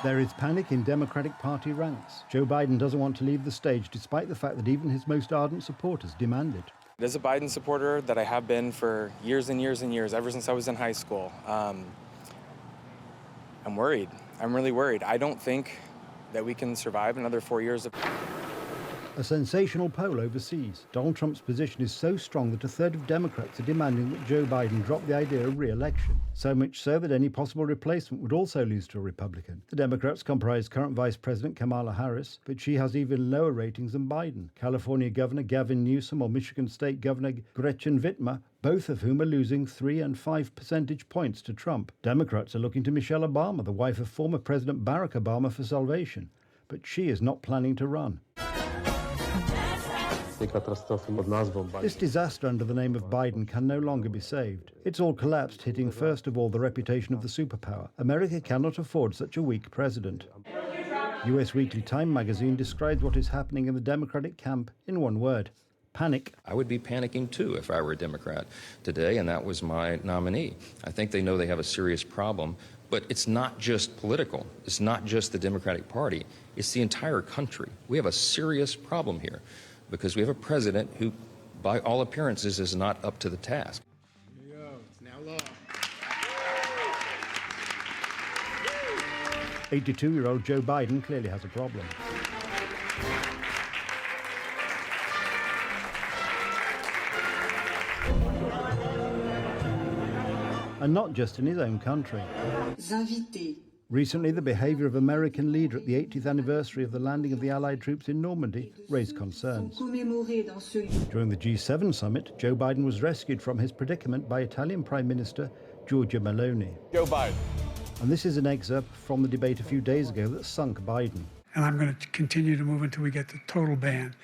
There is panic in Democratic Party ranks. Joe Biden doesn't want to leave the stage despite the fact that even his most ardent supporters demand it. As a Biden supporter that I have been for years and years and years, ever since I was in high school, I'm worried. I'm really worried. I don't think that we can survive another 4 years of... A sensational poll overseas. Donald Trump's position is so strong that a third of Democrats are demanding that Joe Biden drop the idea of re-election. So much so that any possible replacement would also lose to a Republican. The Democrats comprise current Vice President Kamala Harris, but she has even lower ratings than Biden. California Governor Gavin Newsom or Michigan State Governor Gretchen Whitmer, both of whom are losing 3 and 5 percentage points to Trump. Democrats are looking to Michelle Obama, the wife of former President Barack Obama, for salvation. But she is not planning to run. This disaster under the name of Biden can no longer be saved. It's all collapsed, hitting first of all the reputation of the superpower. America cannot afford such a weak president. US Weekly Time magazine describes what is happening in the Democratic camp in one word: panic. I would be panicking too if I were a Democrat today, and that was my nominee. I think they know they have a serious problem, but it's not just political. It's not just the Democratic Party. It's the entire country. We have a serious problem here because we have a president who, by all appearances, is not up to the task. There you go. It's now law. 82-year-old Joe Biden clearly has a problem. And not just in his own country. Recently, the behaviour of American leader at the 80th anniversary of the landing of the Allied troops in Normandy raised concerns. During the G7 summit, Joe Biden was rescued from his predicament by Italian Prime Minister Giorgia Meloni. Joe Biden. And this is an excerpt from the debate a few days ago that sunk Biden. And I'm going to continue to move until we get the total ban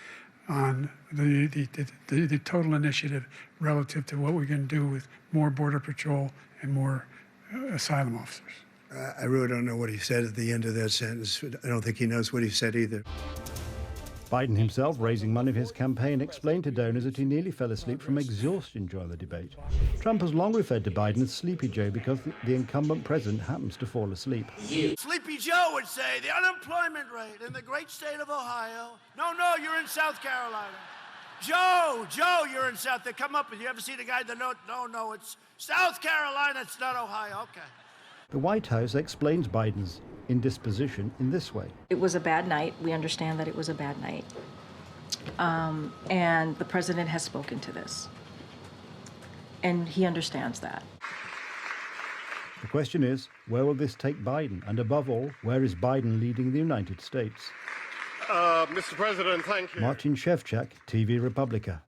on the total initiative relative to what we're going to do with more Border Patrol and more asylum officers. I really don't know what he said at the end of that sentence. I don't think he knows what he said either. Biden himself, raising money for his campaign, explained to donors that he nearly fell asleep from exhaustion during the debate. Trump has long referred to Biden as Sleepy Joe because the incumbent president happens to fall asleep. Sleepy Joe would say the unemployment rate in the great state of Ohio. No, you're in South Carolina. Joe, you're in South. They come up and you ever see the guy that no, it's South Carolina. It's not Ohio. Okay. The White House explains Biden's indisposition in this way. It was a bad night. We understand that it was a bad night. And the president has spoken to this. And he understands that. The question is, where will this take Biden? And above all, where is Biden leading the United States? Mr. President, thank you. Martin Shevchak, TV Republica.